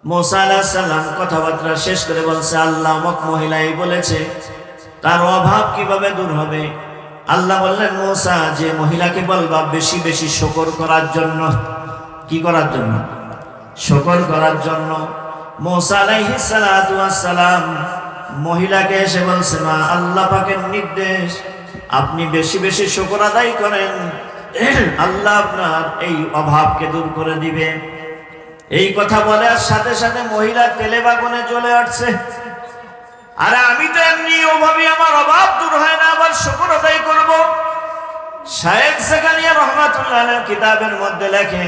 মুসা আলাইহিস সালাম কথাবার্তা শেষ করে বলছে, আল্লাহ অমুক মহিলাই বলেছে, তার অভাব কিভাবে দূর হবে? আল্লাহ বললেন, মুসা, যে মহিলাকে বলবা বেশি বেশি শুকর করার জন্য। কি করার জন্য? শুকর করার জন্য। মুসা আলাইহিস সালাতু ওয়াস সালাম মহিলাকে এসে বলছে, মা, আল্লাহ পাকের নির্দেশ, আপনি বেশি বেশি শুকর আদায় করেন, আল্লাহ আপনার এই অভাবকে দূর করে দিবে। এই কথা বলার সাথে সাথে মহিলা তেলে বাগানে চলে আসছে। আরে আমি তো এমনি অভাবী, আমার অভাব দূর হয় না, আবার শুকর আদায় করব? শায়েখ জাকারিয়া রাহমাতুল্লাহ আলাইহির কিতাবের মধ্যে লেখে,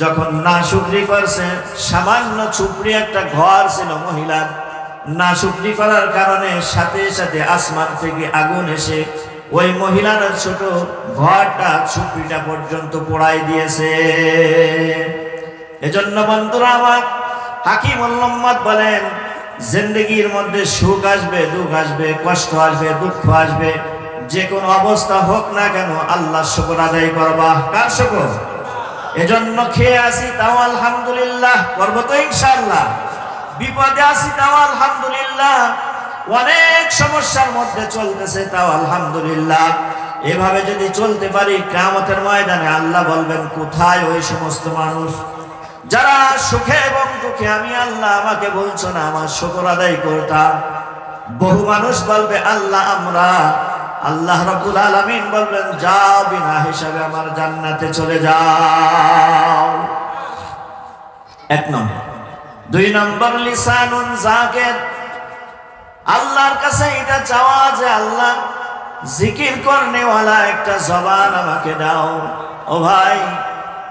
যখন নাশুকরি করছে, সামান্য ছুপড়ি একটা ঘর ছিল মহিলার, নাশুকরি করার কারণে সাথে সাথে আসমান থেকে আগুন এসে ওই মহিলার ছোট ঘরটা, ছুপড়িটা পর্যন্ত পোড়াই দিয়েছে। এজন্য বন্ধুরা আমার, হাকিম উম্মাত বলেন, জিন্দেগির মধ্যে সুখ আসবে, দুঃখ আসবে, কষ্ট আসবে, দুঃখ আসবে, যে কোনো অবস্থা হোক না কেন আল্লাহ শুকর আদায় করবা। কার শুকর? এজন্য খেয়ে আসি তাও আলহামদুলিল্লাহ, করবো তো ইনশাআল্লাহ। বিপদে আসি তাও আলহামদুলিল্লাহ, অনেক সমস্যার মধ্যে চলতেছে তাও আলহামদুলিল্লাহ। এভাবে যদি চলতে পারি, কিয়ামতের ময়দানে আল্লাহ বলবেন, কোথায় ওই সমস্ত মানুষ যারা সুখে এবং দুঃখে আমি আল্লাহ আমাকে বলছো না আমার শুকর আদায় করতাম? বহু মানুষ বলবে, আল্লাহ আমরা। আল্লাহ রাব্বুল আলামিন বলবেন, যাও, বিনা হিসাবে আমার জান্নাতে চলে যাও। এক নম্বর। দুই নম্বর, লিসানুন যাকির, আল্লাহর কাছে এটা চাওয়া যে আল্লাহ জিকির করনেওয়ালা একটা জবান আমাকে দাও। ও ভাই,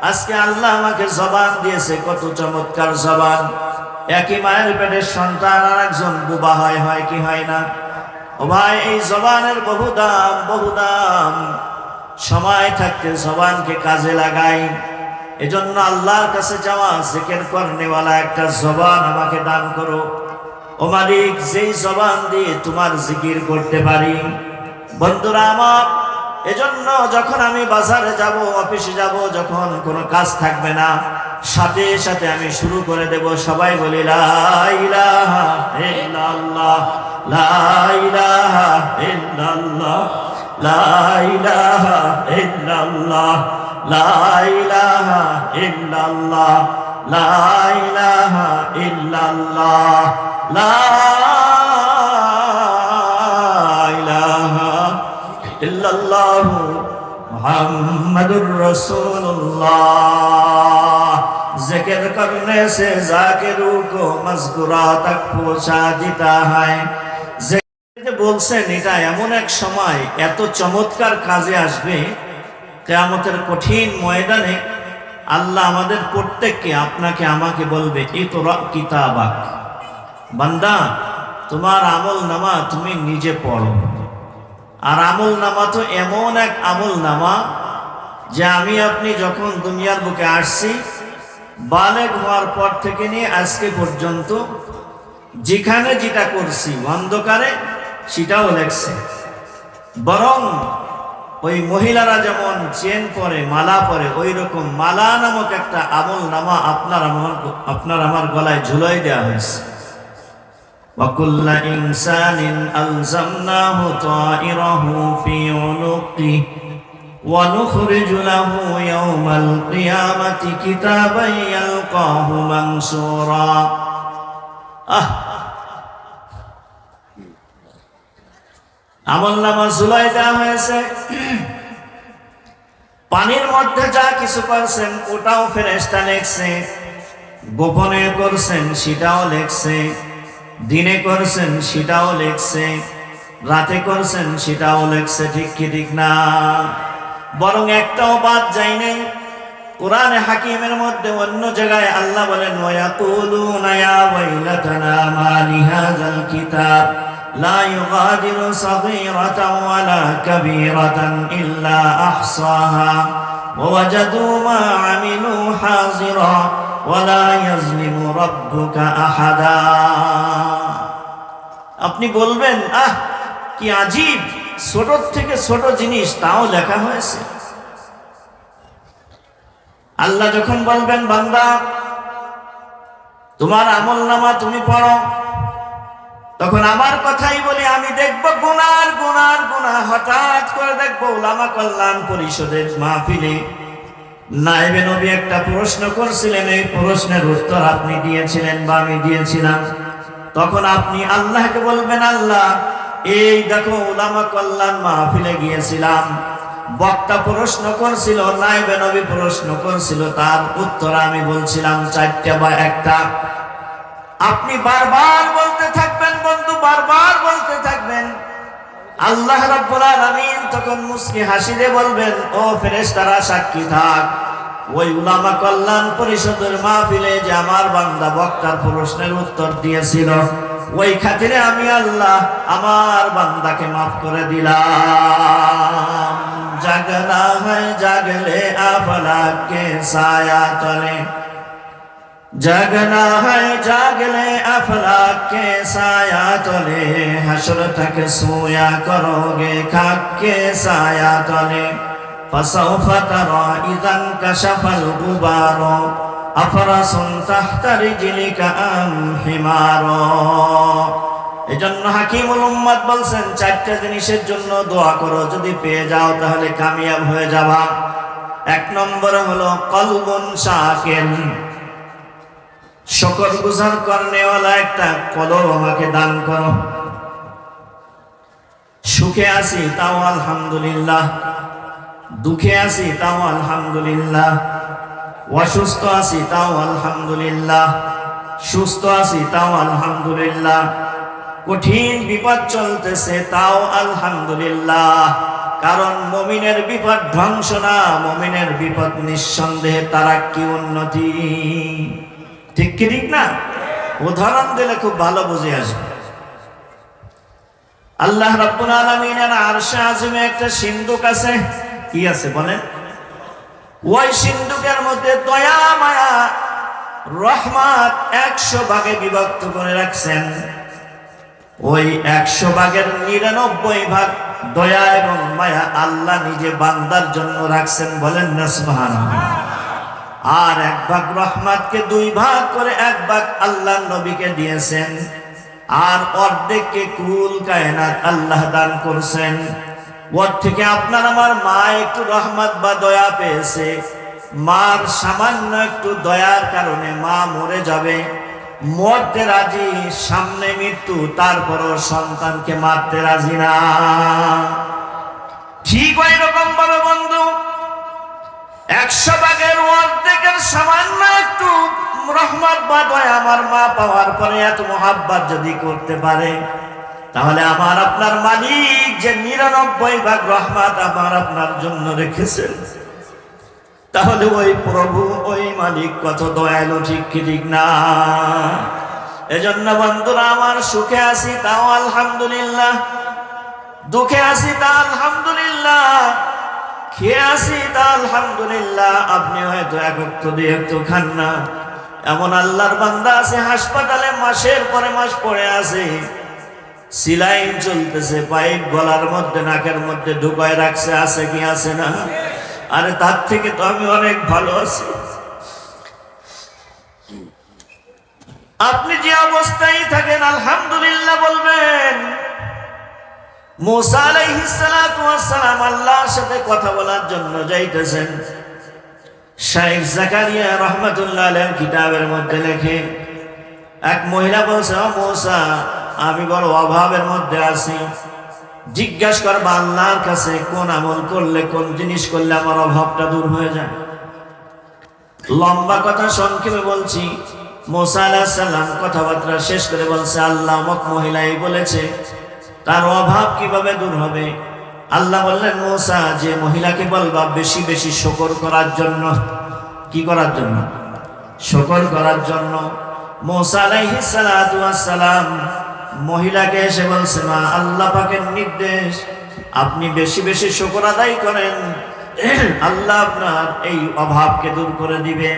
আজকে আল্লাহ আমাকে জবান দিয়েছে, কত চমৎকার জবান। একই মায়ের পেটের সন্তান আর একজন বুবা হয়, হয় কি হয় না? ও ভাই, এই জবানের বহু দাম, বহু দাম। সময় থাকতে জবানকে কাজে লাগাই। এজন্য আল্লাহর কাছে যাওয়া, জিকির করনেওয়ালা একটা জবান আমাকে দান করো। ও মালিক, যেই জবান দিয়ে তোমার জিকির করতে পারি। বন্ধুরা আমার, এজন্য যখন আমি বাজারে যাব, অফিসে যাব, যখন কোনো কাজ থাকবে না, সাথে সাথে আমি শুরু করে দেব, সবাই বলি লা ইলাহা ইল্লাল্লাহ, লা ইলাহা ইল্লাল্লাহ, লা ইলাহা ইল্লাল্লাহ, লা ইলাহা ইল্লাল্লাহ, লা ইলাহা ইল্লাল্লাহ, লা ইলাহা ইল্লাল্লাহু মুহাম্মাদুর রাসূলুল্লাহ। जिक्र करने से जाकिरों को मज़कुरा तक पहुंचा देता है। যে বলছেন, এটা এমন এক সময় এত চমৎকার কাজে আসবে, কিয়ামতের কঠিন ময়দানে আল্লাহ আমাদের প্রত্যেককে, আপনাকে আমাকে বলবে, ইকরা কিতাবাক, বান্দা তোমার আমল নামা তুমি নিজে পড়ো। আর আমল নামা তো এমন এক আমল নামা যে আমি আপনি যখন দুনিয়ার বুকে আসছি, বালেগ হওয়ার পর থেকে নিয়ে আজকে পর্যন্ত যেখানে যেটা করছি অন্ধকারে, সেটাও লেখছে। বরং ওই মহিলারা যেমন চেন পরে, মালা পরে, ওই রকম মালা নামক একটা আমল নামা আপনার আমার গলায় ঝুলাই দেওয়া হয়েছে। وَكُلَّ إِنسَانٍ أَلْزَمْنَاهُ طَائِرَهُ فِي عُنُقِهِ وَنُخْرِجُ لَهُ يَوْمَ الْقِيَامَةِ كِتَابًا يَلْقَاهُ مَنشُورًا। আমলনামা ঝুলাই দেওয়া হয়েছে। পানির মধ্যে যা কিছু করছেন ওটাও ফেরেশতা লিখছে, গোপনে করছেন সেটাও লিখছে, দিনে করছেন সেটাও লিখছে, রাতে করছেন সেটাও লিখছে। ঠিক কি ঠিক না? বরং একটাও বাদ যায় নাই। কোরআনে হাকিমের মধ্যে অন্য জায়গায় আল্লাহ বলেন, ওয়ায়াকুলুনা ইয়া ওয়াইলাতানা মা লিহাযাল কিতাব লা ইউগাদিরু সাগীরাতান ওয়ালা কাবীরাতান ইল্লা আহসাহা ওয়া ওয়াজাদু মা আমিলু হাযিরা ওয়ালা ইয়াজলিমু রাব্বুকা আহাদা। আপনি বলবেন, আহ কি আজীব, ছোট থেকে ছোট জিনিস তাও লেখা হয়েছে। আল্লাহ যখন বলবেন, বান্দা তোমার আমলনামা তুমি পড়ো। তখন আমার কথাই বলি, আমি দেখবো গুনার গুনার গুনাহ। হঠাৎ করে দেখবো উলামা কল্যাণ পরিষদের মাহফিলে নায়েবে নবী একটা প্রশ্ন করছিলেন, এই প্রশ্নের উত্তর আপনি দিয়েছিলেন বা আমি দিয়েছিলাম। তখন আপনি আল্লাহকে বলবেন, আল্লাহ এই দেখো উলামা কল্যাণ মাহফিলে গিয়েছিলাম, বক্তা প্রশ্ন করছিল, নায়েবে নবী প্রশ্ন করছিল, তার উত্তর আমি বলছিলাম 4টা বা 1টা। আপনি বারবার বলতে থাকবেন বন্ধু, বারবার বলতে থাকবেন। আল্লাহ রাব্বুল আলামিন তখন মুস্কি হাসিতে বলবেন, ও ফেরেশতারা সাক্ষী থাক, ওই উলামা কল্যাণ পরিষদের মাহফিলে যে আমার বান্দা বক্তার প্রশ্নের উত্তর দিয়েছিল, ওই খাতিরে আমি আল্লাহ আমার বান্দাকে মাফ করে দিলাম। জাগনা হয় জাগলে আফলাক কে ছায়া তলে, জাগনা है जागले अफलाक के साया तले, हशर तक सोया करोगे खाक के साया तले, फसौफ तरा इदन कशफल गुबारो, अफरसुन तहत रिजलिका अम हिमारो। এজন্য হাকিমুল উম্মত বলছেন 4টা জিনিসের জন্য দোয়া করো, যদি পেয়ে যাও তাহলে কামিয়াব হয়ে যাবা। 1 নম্বর হলো কলবুন শাকির, শুকর গুজার করনেওয়ালা একটা কলব আমাকে দান করো। সুখে আছি তাও আলহামদুলিল্লাহ, দুঃখে আছি তাও আলহামদুলিল্লাহ, অসুস্থ আছি তাও আলহামদুলিল্লাহ, সুস্থ আছি তাও আলহামদুলিল্লাহ, কঠিন বিপদ চলতেছে তাও আলহামদুলিল্লাহ। কারণ মুমিনের বিপদ ধ্বংস না, মুমিনের বিপদ নিঃসন্দেহে তারা কি উন্নতি। ঠিক কি ঠিক না? উদাহরণ দিলে খুব ভালো বুঝে আসবে। আল্লাহ রাব্বুল আলামিনের আরশে আজিমে একটা সিন্ধুক আছে। কি আছে বলেন? ওই সিন্ধুকের মধ্যে দয়া মায়া রহমত 100 ভাগে বিভক্ত করে রাখছেন। ওই 100 ভাগের 99 ভাগ দয়া এবং মায়া আল্লাহ নিজে বান্দার জন্য রাখছেন। বলেন না সুবহানাল্লাহ। আর 1 ভাগ রহমতকে 2 ভাগ করে 1 ভাগ আল্লাহ নবীকে দিয়েছেন, আর অর্ধেককে কুল কায়নাত আল্লাহ দান করছেন। ওর থেকে আপনার আমার মা একটু রহমত বা দয়া পেয়েছে, মার সামান্য একটু দয়ার কারণে মা মরে যাবে, মরতে রাজি, সামনে মৃত্যু, তারপরও সন্তানকে মারতে রাজি না। ঠিক ওই রকম ভাবে বন্ধু 100 ভাগের অর্ধেকের সামান্য একটু রহমত বা দয়া আমার মা পাওয়ার পরে এত মোহাব্বত যদি করতে পারে, তাহলে আমার আপনার মালিক যে 99 ভাগ রহমত আমার আপনার জন্য রেখেছেন, তাহলে ওই প্রভু ওই মালিক কত দয়ালু। ঠিক কি ঠিক না? এজন্য বন্ধুরা আমার, সুখে আছি তাও আলহামদুলিল্লাহ, দুঃখে আছি তা আলহামদুলিল্লাহ, খেয়ে আছি তা আলহামদুলিল্লাহ। আপনি হয়তো 1 ওয়াক্ত 2 ওয়াক্ত খান না, এমন আল্লাহর বান্দা আছে হাসপাতালে মাসের পরে মাস পড়ে আছে, সিলাইন চলতেছে, পাইপ গলার মধ্যে নাকের মধ্যে ঢুকায় রাখছে, আছে কি আছে না? আরে তার থেকে তো আমি অনেক ভালো আছি। আপনি যে অবস্থায় থাকেন আলহামদুলিল্লাহ বলবেন। মুসা আলাইহিস সালাতু ওয়াস সালাম আল্লাহর সাথে কথা বলার জন্য যাইতেছেন। শাইখ জাকারিয়া রাহমাতুল্লাহ আলাইহির কিতাবের মধ্যে লেখে, এক মহিলা বলছে, ও মুসা, আমি বড় অভাবের মধ্যে আছি, জিজ্ঞাসা করবা আল্লাহর কাছে কোন আমল করলে, কোন জিনিস করলে আমার অভাবটা দূর হয়ে যায়। লম্বা কথা সংক্ষেপে বলছি, মুসা আলাইহিস সালাম কথাবার্তা শেষ করে বলছে, আল্লাহ অমুক মহিলাই বলেছে তার অভাব কিভাবে দূর হবে। আল্লাহ বললেন, মুসা, যে মহিলাকে বলবা বেশি বেশি শুকর করার জন্য। কি করার জন্য? শুকর করার জন্য। মুসা আলাইহিস সালাতু ওয়াস সালাম মহিলাকে এসে বলছে, মা, আল্লাহ পাকের নির্দেশ, আপনি বেশি বেশি শুকর আদায় করেন, আল্লাহ আপনার এই অভাবকে দূর করে দিবে।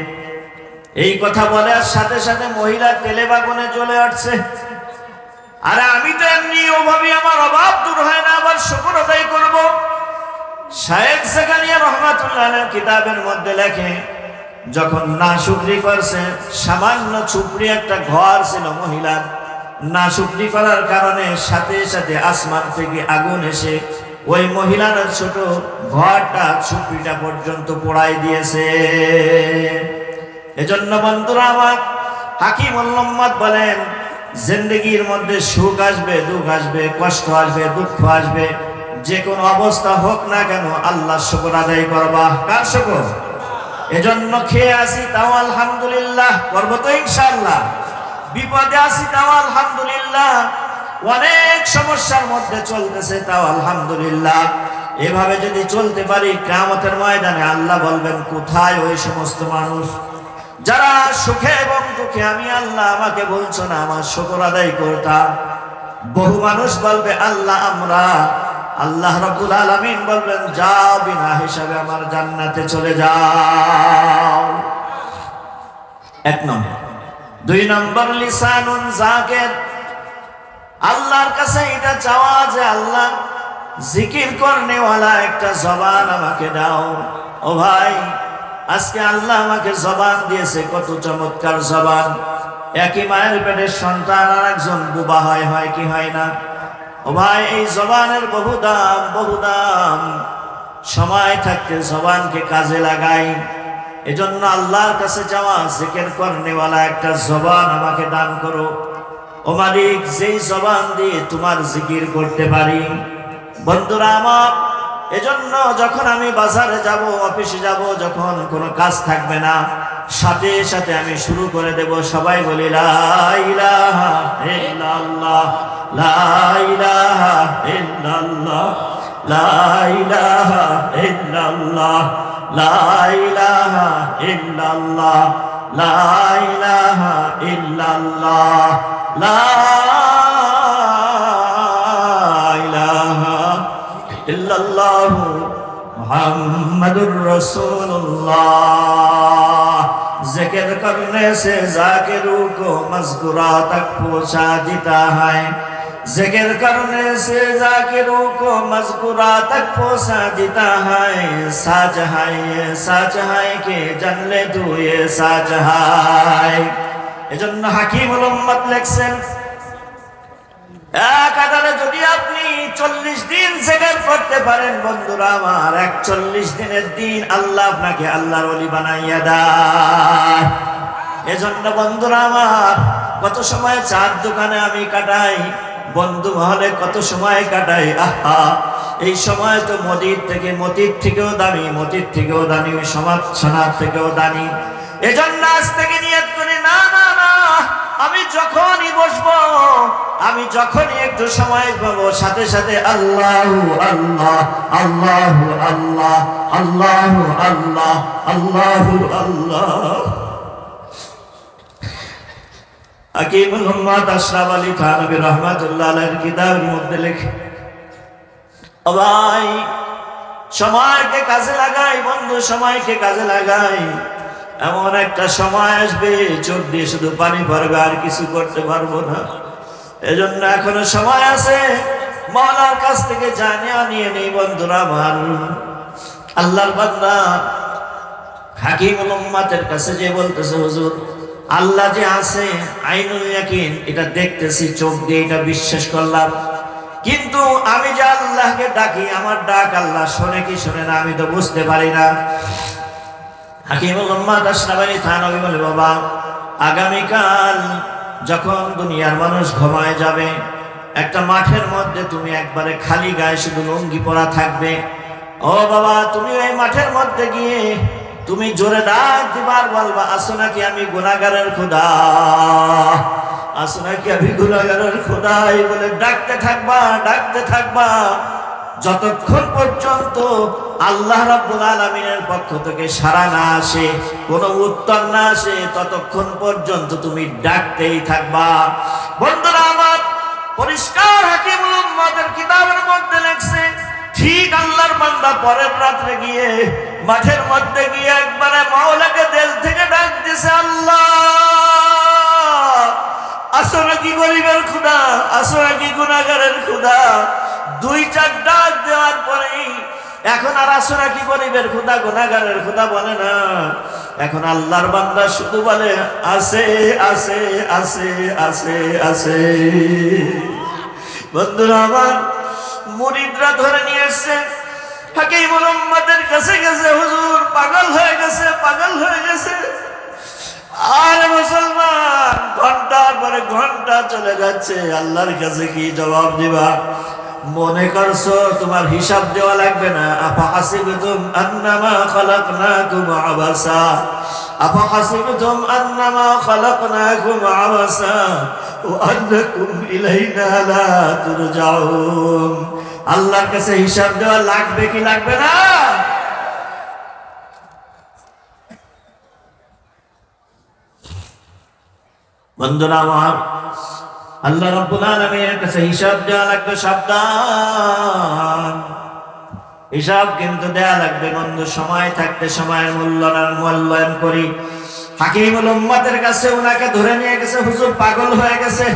এই কথা বলার সাথে সাথে মহিলা তেলে বাগুনে জ্বলে উঠছে। আরে আমি তো এমনি অভাবী, আমার অভাব দূর হয় না, আবার শুকর আদায় করব। শাইখ জাকারিয়া রাহমাতুল্লাহ আলাইহির কিতাবের মধ্যে লেখে, যখন নাশুকরি করছে, সামান্য চুপড়ি একটা ঘর ছিল মহিলার, নাশুকরি করার কারণে সাথে সাথে আসমান থেকে আগুন এসে ওই মহিলার ছোট ঘরটা চুপড়িটা পর্যন্ত পোড়াই দিয়েছে। এজন্য বন্ধুরা আমার, হাকিম উম্মত বলেন, জিন্দেগির মধ্যে সুখ আসবে, দুঃখ আসবে, কষ্ট আসবে, দুঃখ আসবে, যে কোনো অবস্থা হোক না কেন আল্লাহ শুকর আদায় করবা। কার শুকর? এজন্য খেয়ে আসি তাও আলহামদুলিল্লাহ, করবো তো ইনশাআল্লাহ। বিপদে আসি তাও আলহামদুলিল্লাহ, অনেক সমস্যার মধ্যে চলতেছে তাও আলহামদুলিল্লাহ। এভাবে যদি চলতে পারি, কিয়ামতের ময়দানে আল্লাহ বলবেন, কোথায় ওই সমস্ত মানুষ যারা সুখে এবং দুঃখে আমি আল্লাহ আমাকে বলছো না আমার শুকর আদায় করতাম? বহু মানুষ বলবে, আল্লাহ আমরা। আল্লাহ রাব্বুল আলামিন বলবেন, যাও, বিনা হিসাবে আমার জান্নাতে চলে যাও। এক নম্বর। দুই নম্বর, লিসানুন যাকির, আল্লাহর কাছে এটা চাওয়া যে আল্লাহ জিকির করনেওয়ালা একটা জবান আমাকে দাও। ও ভাই, আজকে আল্লাহ আমাকে জবান দিয়েছে, কত চমৎকার জবান। একই মায়ের পেটের সন্তান আর একজন বুবা হয়, হয় কি হয় না? ও ভাই, এই জবানের বহু দাম, বহু দাম। সময় থাকতে জবানকে কাজে লাগাই। এজন্য আল্লাহর কাছে যাওয়া, জিকির করনেওয়ালা একটা জবান আমাকে দান করো। ও মালিক, যেই জবান দিয়ে তোমার জিকির করতে পারি। বন্ধুরা আমার, এজন্য যখন আমি বাজারে যাব, অফিসে যাব, যখন কোনো কাজ থাকবে না, সাথে সাথে আমি শুরু করে দেব, সবাই বলি লা ইলাহা ইল্লাল্লাহ, লা ইলাহা ইল্লাল্লাহ, লা ইলাহা ইল্লাল্লাহ, লা ইলাহা ইল্লাল্লাহ, লা ইলাহা ইল্লাল্লাহ, লা ইলাহা ইল্লাল্লাহু মুহাম্মাদুর রাসূলুল্লাহ। जिक्र करने से जाकिरों को मज़कुरा तक पहुँचा देता है, जिक्र करने से जाकिरों को मज़कुरा तक पहुँचा देता है। सच है ये, सच है कि जन्नत तू ये सच है। এজন্য হাকিমুল উম্মত লেখছেন, এক আদালে যদি আপনি 40 দিন জিকির করতে পারেন, বন্ধুরা আমার, 41 দিনের দিন আল্লাহ আপনাকে আল্লাহর ওলি বানাইয়া দেয়। এজন্য বন্ধুরা আমার, কত সময় চার দোকানে আমি কাটাই, বন্ধু মহলে কত সময় কাটাই। আহা, এই সময় তো মতির থেকেও দামি, মতির থেকেও দামি, সোনার থেকেও দামি। এজন্য আজ থেকে নিয়ত করি, না না না, আমি যখনই বসবো, আমি যখনই একটু সময় পাবো, সাথে সাথে আল্লাহু আল্লাহ, আল্লাহু আল্লাহ, আল্লাহু আল্লাহ, আল্লাহু আল্লাহ। হাকিমুল উম্মাত আশরাফ আলী থানভী রাহমাতুল্লাহ আলাইহির কিতাবের মধ্যে লেখে, ও ভাই, সময়কে কাজে লাগাই বন্ধু, সময়কে কাজে লাগাই। এমন একটা সময় আসবে, চোখ দিয়ে শুধু পানি পড়বে, আর কিছু করতে পারবো না। এজন্য এখনো সময় আছে, মাওলার কাছ থেকে জানিয়ে নিয়ে নেই বন্ধুরা আমার। আল্লাহর বান্দা হাকিমুল উম্মাতের কাছে যে বলতেছে, হুজুর আল্লাহ যে আছে, আইনুল ইয়াকিন, এটা দেখতেছি চোখ দিয়ে, এটা বিশ্বাস করলাম, কিন্তু আমি যে আল্লাহকে ডাকি, আমার ডাক আল্লাহ শোনে কি শোনে না আমি তো বুঝতে পারি না। হাকিমুল উম্মাত আশরাফ আলী থানভী বলে, বাবা, আগামীকাল যখন দুনিয়ার মানুষ ঘুমায় যাবে, একটা মাঠের মধ্যে তুমি একবারে খালি গায়ে শুধু লুঙ্গি পরা থাকবে। ও বাবা, তুমি ওই মাঠের মধ্যে গিয়ে তুমি জোরে ডাক দিবার, বলবা, আসো নাকি আমি গুনাহগারের খোদা, আসো নাকি আমি গুনাহগারের খোদা, এই বলে ডাকতে থাকবা, ডাকতে থাকবা, যতক্ষণ পর্যন্ত আল্লাহ রাব্বুল আলামিনের পক্ষ থেকে সাড়া না আসে, কোনো উত্তর না আসে, ততক্ষণ পর্যন্ত তুমি ডাকতেই থাকবা। বন্ধুরা আমার, পরিষ্কার হাকিমুল উম্মাতের কিতাবের মধ্যে লেখছে, ঠিক আল্লাহর বান্দা পরের রাত্রে গিয়ে মাঠের মধ্যে গিয়ে একবারে মাওলাকে দিল থেকে ডাক দিছে, আল্লাহ, আসো নাকি গরিবের খোদা, আসো নাকি গুনাহগারের খোদা। দুইটা ডাক দেওয়ার পরেই এখন আর আসো নাকি গরিবের খোদা, গুনাহগারের খোদা বলে না, এখন আল্লাহর বান্দা শুধু বলে আছে আছে আছে আছে আছে। বন্ধুরা আমার, মুরিদরা ধরে নিয়ে এসছে হাকিমুল উম্মতের কাছে গেছে, হুজুর পাগল হয়ে গেছে, পাগল হয়ে গেছে। আর মুসলমান ঘন্টার পরে ঘন্টা চলে যাচ্ছে, আল্লাহর কাছে কি জবাব দিবা? মনে করছো তোমার হিসাব দেওয়া লাগবে না? আফাহাসিবতুম আন্নামা খালাকনাকুম আবাসা, আফাহাসিবতুম আন্নামা খালাকনাকুম আবাসা ওয়া আন্নাকুম ইলাইনা লা তুরজাউন। আল্লাহর কাছে হিসাব দেওয়া লাগবে কি লাগবে না? বন্ধুরা আমার, আল্লাহ রাব্বুল আলামিনের কাছে হিসাব দেওয়া লাগবে। সাবধান, হিসাব কিন্তু দেয়া লাগবে বন্ধু। সময় থাকতে সময়ের মূল্যায়ন করি। হাকিমুল উম্মতের কাছে ওনাকে ধরে নিয়ে গেছে, হুজুর পাগল হয়ে গেছে।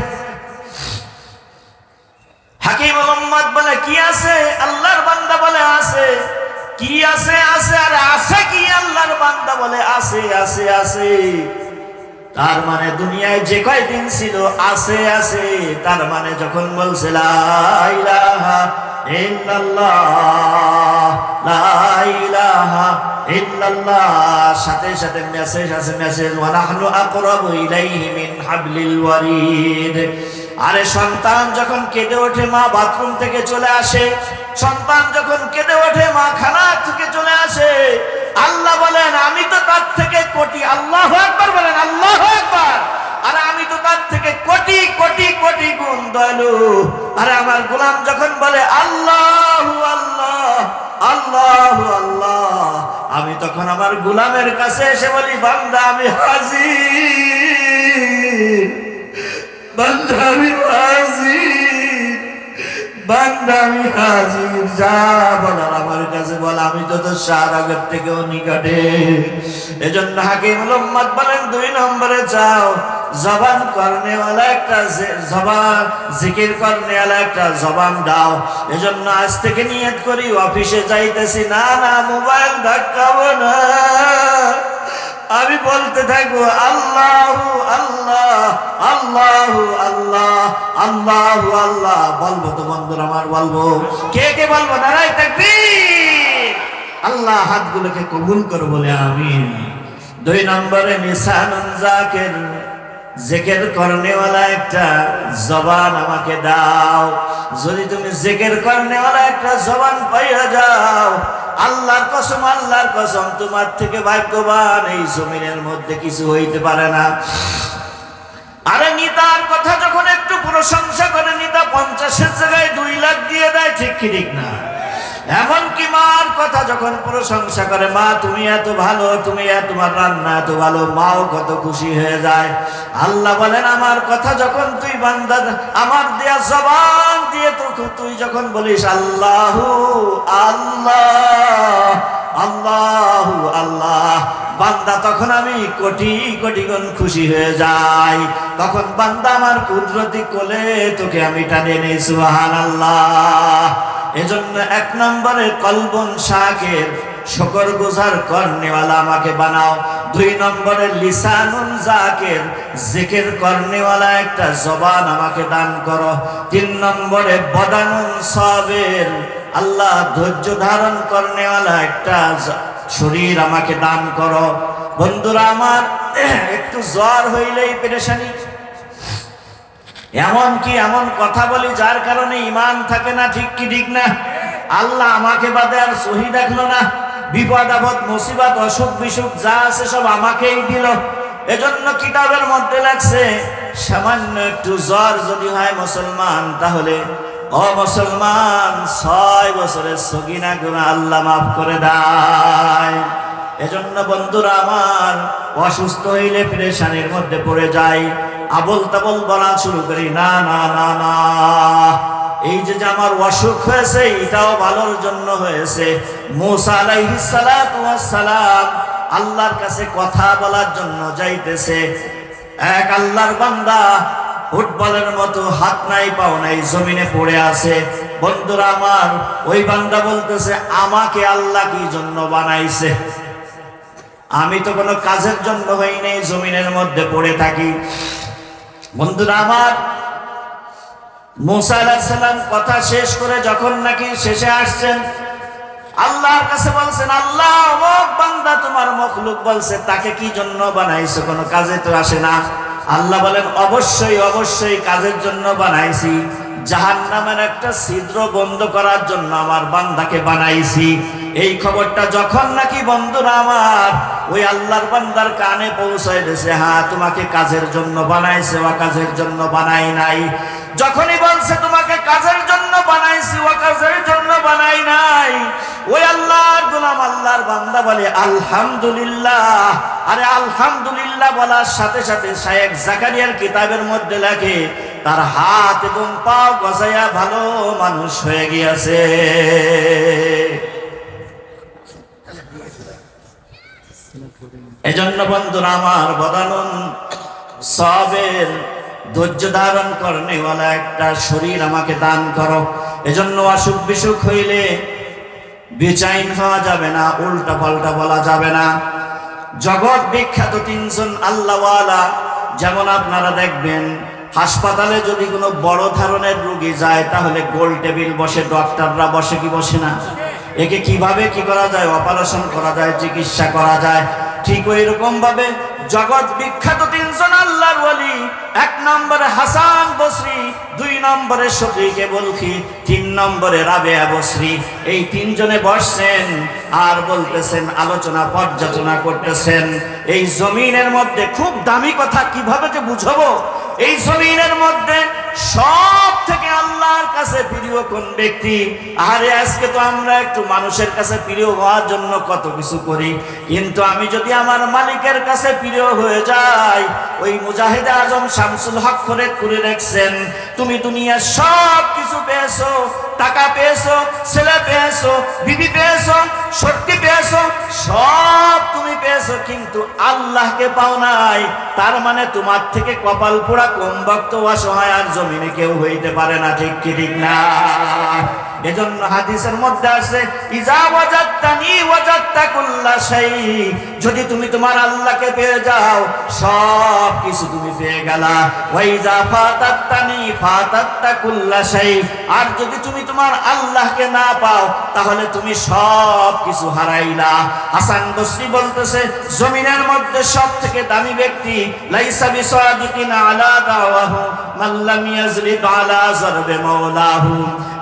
হাকিমুল উম্মত বলে কি আছে? আল্লাহর বান্দা বলে আছে। কি আছে? আছে। আর আছে কি? আল্লাহর বান্দা বলে আছে আছে আছে। তার মানে দুনিয়ায় যে কয়দিন ছিল আছে আছে, তার মানে যখন বলছে লা ইলাহা ইল্লাল্লাহ, লা ইলাহা ইল্লাল্লাহ, সাথে সাথে মেসেজ আছে, মেসেজ ওয়া নাহনু আকরাবু ইলাইহি মিন হাবলিল ওয়ারিদ। আরে সন্তান যখন কেঁদে ওঠে, মা বাথরুম থেকে চলে আসে, সন্তান যখন কেঁদে ওঠে, মা খানা থেকে চলে আসে, আল্লাহ বলেন আমি তো তার থেকে কোটি, আল্লাহু আকবার বলেন, আল্লাহু আকবার, আরে আমি তো তার থেকে কোটি কোটি কোটি গুণ দয়ালু। আরে আমার গোলাম যখন বলে আল্লাহু আল্লাহ আল্লাহু আল্লাহ, আমি তখন আমার গোলামের কাছে এসে বলি বান্দা আমি হাজির, বান্দা আমি হাজির, বান্দা আমি হাজির, যা বলার আমার কাছে বল, আমি তো তোর সারাগের থেকেও নিকটে। এজন্য হাকিমুল উম্মত বলেন 2 নম্বরে চাও জবান করনেওয়ালা একটা জবান, জিকির করনেওয়ালা একটা জবান দাও। এজন্য আজ থেকে নিয়ত করি অফিসে যাইতেছি, না না মোবাইল ধাক্কাবো না, আমি বলতে থাকবো আল্লাহু আল্লাহ আল্লাহু আল্লাহ আল্লাহু আল্লাহ। বলবো তো বন্ধুরা আমার, বলবো। কে কে বলবো? নারায়ে তাকবীর। আল্লাহ হাতগুলোকে কবুল করো বলে আমিন। 2 নম্বরে লিসানুন যাকির, জিকির করনেওয়ালা একটা জবান আমাকে দাও। যদি তুমি জিকির করনেওয়ালা একটা জবান পাইয়া যাও, আল্লাহর কসম, আল্লাহর কসম, তোমার থেকে ভাগ্যবান এই জমিনের মধ্যে কিছু হইতে পারে না। আরে নিতার কথা যখন একটু প্রশংসা করে, নিতা 50-এর জায়গায় 2 লাখ দিয়ে দেয়, ঠিক কি ঠিক না? এমনকি মার কথা যখন প্রশংসা করে, মা তুমি এত ভালো, তুমি তোমার রান্না এত ভালো, মাও কত খুশি হয়ে যায়। আল্লাহ বলেন আমার কথা যখন তুই বান্দা আমার দেয়া জবান দিয়ে তুই যখন বলিস আল্লাহু আল্লাহ আল্লাহু আল্লাহ, বান্দা তখন আমি কোটি কোটি গুণ খুশি হয়ে যাই। তখন বান্দা আমার কুদরতি কোলে তোকে আমি টানে নেই, সুবহানাল্লাহ। এজন্য 1 নম্বরে কলবুন শাকির, শুকরগুজার করনেওয়ালা আমাকে বানাও। 2 নম্বরে লিসানুন যাকির, জিকির করনেওয়ালা একটা জবান আমাকে দান করো। 3 নম্বরে বদানুন সাবির, আল্লাহ ধৈর্য ধারণ করনেওয়ালা একটা শরীর আমাকে দান করো। বন্ধুরা আমার, একটু জ্বর হইলেই পেরেশানি, এমন কি এমন কথা বলি যার কারণে ঈমান থাকে না, ঠিক কি ঠিক না? আল্লাহ আমাকে বাদে আর সহি দেখলো না, বিপদ আপদ মুসিবত অসুখ বিসুখ যা আছে সব আমাকেই দিল। এজন্য কিতাবের মধ্যে লাগছে সামান্য একটু জ্বর যদি হয় মুসলমান, তাহলে ও মুসলমান 6 বছরের সগীরা গুনাহ আল্লাহ মাফ করে দেয়। এজন্য বন্ধুরা আমার, অসুস্থ হইলে পেরেশানির মধ্যে পড়ে যাই, আবল তাবল বলা শুরু করি, না না না না, এই যে আমার অসুখ হয়েছে এটাও ভালোর জন্য হয়েছে। মূসা আলাইহিস সালাতু ওয়াস সালাম আল্লাহর কাছে কথা বলার জন্য যাইতেছে, এক আল্লাহর বান্দা ফুটবলের মতো হাত নাই পাও নাই জমিনে পড়ে আছে। বন্ধুরা আমার, ওই বান্দা বলতেছে আমাকে আল্লাহ কি জন্য বানাইছে? আমি তো কোনো কাজের জন্য হইনি, জমিনের মধ্যে পড়ে থাকি। বন্ধুরা আমার, মুসা আলাইহিস সালাম কথা শেষ করে যখন নাকি শেষে আসছেন, আল্লাহর কাছে বলছেন, আল্লাহ অমুক বান্দা তোমার মখলুক বলছে, তাকে কি জন্য বানাইছো? কোনো কাজে তো আসে না। আল্লাহ বলেন, অবশ্যই অবশ্যই কাজের জন্য বানাইছি। জাহান্নামের একটা ছিদ্র বন্ধ করার জন্য আমার বান্দাকে বানাইছি। এই খবরটা যখন নাকি বন্ধুরা আমার ওই আল্লাহর বান্দার কানে পৌঁছায় দিয়েছে, হ্যাঁ তোমাকে কাজের জন্য বানাইছে, ও কাজের জন্য বানাই নাই। যখনই বলছে তোমাকে কাজের জন্য বানাইছি, ও কাজের জন্য বানাই নাই, ওই আল্লাহর গোলাম আল্লাহর বান্দা বলে আলহামদুলিল্লাহ। আরে আলহামদুলিল্লাহ বলার সাথে সাথে শায়েখ জাকারিয়ার কিতাবের মধ্যে লেখে তার হাত এবং পা গজায়া ভালো মানুষ হয়ে গিয়েছে। এজন্য বন্ধুরা আমার, বদানুন সবের ধৈর্য ধারণ করনেওয়ালা একটা শরীর আমাকে দান করো। এজন্য অসুখ বিসুখ হইলে বেচাইন হওয়া যাবে না, উল্টা পাল্টা বলা যাবে না। জগৎ বিখ্যাত তিনজন আল্লাহওয়ালা, যেমন আপনারা দেখবেন হাসপাতালে যদি কোনো বড় ধরনের রোগী যায়, তাহলে গোল টেবিল বসে, ডক্টররা বসে কি বসে না? একে কিভাবে কি করা যায়, অপারেশন করা যায়, চিকিৎসা করা যায়। ঠিক ওই রকম ভাবে জগৎ বিখ্যাত তিনজন আল্লাহর ওয়ালি, এক নম্বরে হাসান বসরি, দুই নম্বরে শফিকে বলখি, তিন নম্বরে রাবেয়া বসরি। এই তিনজনে বসছেন আর বলতেছেন, আলোচনা পর্যালোচনা করতেছেন। এই জমিনের মধ্যে খুব দামি কথা, কিভাবে যে বুঝাবো, এই জমিনের মধ্যে সব থেকে আল্লাহর কাছে প্রিয় কোন ব্যক্তি? আরে আজকে তো আমরা একটু মানুষের কাছে প্রিয় হওয়ার জন্য কত কিছু করি, কিন্তু আমি যদি আমার মালিকের কাছে প্রিয় হয়ে যাই, ওই মুজাহিদে আজম শামসুল হক করে রেখেছেন, তুমি দুনিয়ার সব কিছু পেয়েছো, টাকা পেয়েছো, ছেলে পেয়েছো, বিবি পেয়েছো, শক্তি পেয়েছো, সব তুমি পেয়েছো, কিন্তু আল্লাহকে পাও নাই। তার মানে তোমার থেকে কপাল পোড়া, কম ভক্ত, অসহায় আর জমিনে কেউ হইতে পারে না। ঠিক কি ঠিক না? এজন্য হাদিসের মধ্যে আছে, ইজা ওয়াজাদতানি ওয়াজাদতা কুল্লা শাই, যদি তুমি তোমার আল্লাহকে পেয়ে যাও, সব কিছু তুমি পেয়ে গেলা। ওয়া ইজা ফাতাতানি ফাতাতা কুল্লা শাই, আর যদি তুমি তোমার আল্লাহকে না পাও, তাহলে তুমি সব কিছু হারাইলা। হাসান বসরি বলতেছে, জমিনের মধ্যে সব থেকে দামি ব্যক্তি, লাইসা বিসাদিকিন আলা দাওয়াহু মান লাম ইয়াজলিদ আলা জরবে মাওলাহু।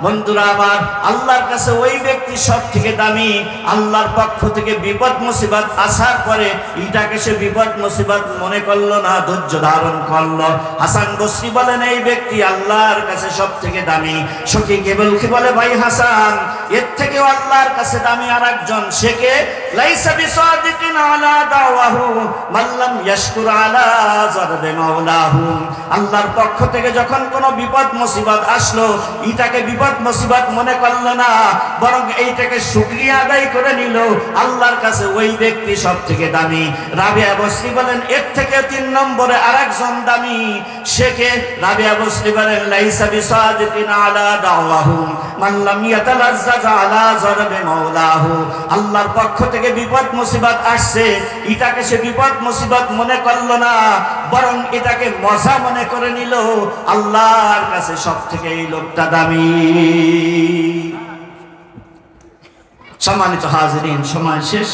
বন্ধুরা আমার, আল্লাহর কাছে ওই ব্যক্তি সব থেকে দামি, আল্লাহর পক্ষ থেকে বিপদ মুসিবত আসার পরে এটাকে সে বিপদ মুসিবত মনে করলো না, ধৈর্য ধারণ করলো। হাসান বসরি বলেন, এই ব্যক্তি আল্লাহর কাছে সব থেকে দামি। সখী কেবল কি বলে, ভাই হাসান, এর থেকেও আল্লাহর কাছে দামি আর একজন, সে কে? লাইসা বিসাদিকিন আলা দাওয়াহু মান লাম ইয়াশকুর আলা জরবে মাওলাহু। আল্লাহর পক্ষ থেকে যখন কোনো বিপদ মুসিবত আসলো, এটাকে বিপদ মুসিবত মনে করলো না, বরং এইটাকে শুকরিয়া আদায় করে নিল। আল্লাহর কাছে ওই ব্যক্তি সব থেকে দামি। রাবিয়া বসরি বলেন, এর থেকে তিন নম্বরে আরেকজন দামি, সে কে? রাবিয়া বসরি বলেন, লাইসা বিসাদিকিন আলা দাওয়াহু মান লাম ইয়াতালাজ্জাজ আলা জরবে মাওলাহু। আল্লাহর পক্ষ থেকে বিপদ মুসিবত আসছে, এটাকে সে বিপদ মুসিবত মনে করলো না, বরং এটাকে মজা মনে করে নিল। আল্লাহর কাছে সব থেকে এই লোকটা দামি। সম্মানিত হাজিরিন, সময় শেষ।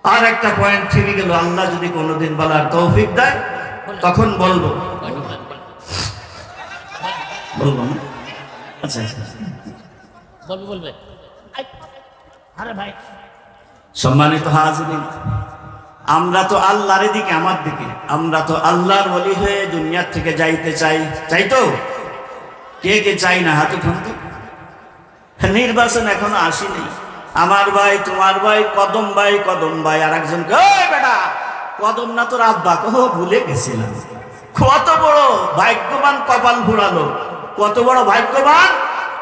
আর একটা পয়েন্ট থেকে গেল, আল্লাহ যদি কোনোদিন বলার তৌফিক দেয় তখন বলবো। বলবো না? আচ্ছা বলবে। আরে ভাই, সম্মানিত হাজিরিন, আমরা তো আল্লাহর দিকে, আমার দিকে, আমরা তো আল্লাহর ওলি হয়ে দুনিয়ার থেকে যাইতে চাই। চাই তো? কে কে চাই না? হাতে খুলতো। নির্বাচন এখনো আসেনি। আমার ভাই, তোমার ভাই, কদম ভাই, কদম ভাই আর একজন, বেটা কদম না তোর আব্বা, ভুলে গেছিলাম। কত বড় ভাগ্যবান কপাল ফুরালো, কত বড় ভাগ্যবান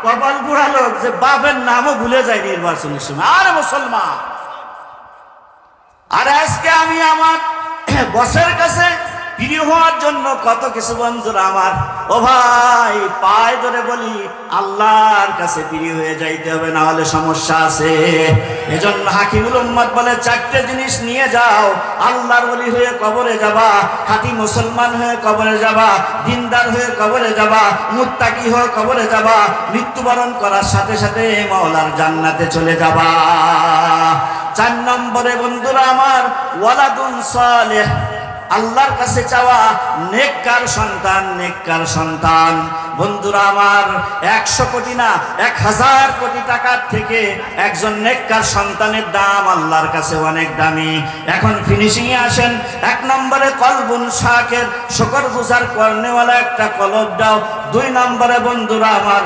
কপাল ফুরালো যে বাপের নামও ভুলে যায় নির্বাচনের সময়। আরে মুসলমান, আর আজকে আমি আমার বসের কাছে প্রিয় হওয়ার জন্য কত কিছু বন্ধুরা আমার। ও ভাই, পায়ে ধরে বলি আল্লাহর কাছে প্রিয় হয়ে যাইতে হবে, না হলে সমস্যা আছে। এজন্য হাকিমুল উম্মত বলে 4টে জিনিস নিয়ে যাও, আল্লাহর ওলি হয়ে কবরে যাবা, খাঁটি মুসলমান হয়ে কবরে যাবা, দিনদার হয়ে কবরে যাবা, মুত্তাকি হয়ে কবরে যাবা, মৃত্যুবরণ করার সাথে সাথে মাওলার জান্নাতে চলে যাবা। 4 নম্বরে বন্ধুরা আমার, ওয়ালাদুন সালেহ, আল্লাহর কাছে চাওয়া নেককার সন্তান, নেককার সন্তান। বন্ধুরা আমার, 100 কোটি না 1000 কোটি টাকার থেকে একজন নেককার সন্তানের দাম আল্লাহর কাছে অনেক দামি। এখন ফিনিশিং এ আসেন। 1 নম্বরে কলবুন শাকির, শুকরগুজার করনেওয়ালা একটা কলব দাও। 2 নম্বরে বন্ধুরা আমার,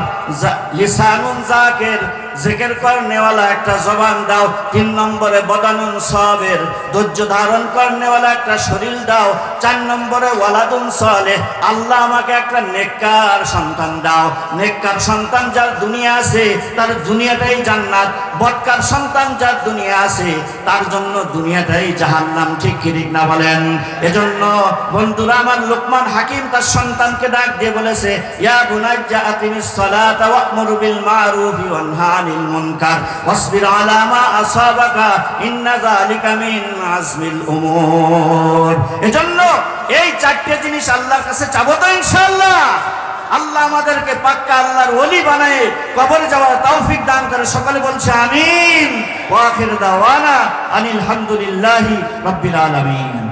লিসানুন যাকির, জিকির করনেওয়ালা একটা জবান দাও। 3 নম্বরে বদানুন সাবির, ধৈর্য ধারণ করনেওয়ালা একটা শরীর দাও। 4 নম্বরে ওয়ালাদুন সালেহ, আল্লাহ আমাকে একটা নেককার সন্তান দাও। নেককার সন্তান যার দুনিয়া আছে তার দুনিয়াটাই জান্নাত, বদকার সন্তান যার দুনিয়া আছে তার জন্য দুনিয়াটাই জাহান্নাম। ঠিক কি ঠিক না বলেন? এজন্য বন্ধুরা আমার, লোকমান হাকিম তার সন্তানকে ডাক দিয়ে বলেছে, ইয়া বুনাইয়া আকিমিস সালাতা ওয়া'মুর বিল মা'রুফি ওয়ানহা আনিল মুনকার ওয়াসবির আলা মা আসাবাকা ইন্না যালিকা মিন আজমিল উমুর। এজন্য এই 4টে জিনিস আল্লাহর কাছে চাবো তো ইনশাআল্লাহ। আল্লাহ আমাদেরকে পাক্কা আল্লাহর ওলি বানায় কবরে যাওয়ার তৌফিক দান করে। সকলে বলছে আমিন। ওয়া আখির দাওয়ানা আনিল হামদুলিল্লাহি রাব্বিল আলামিন।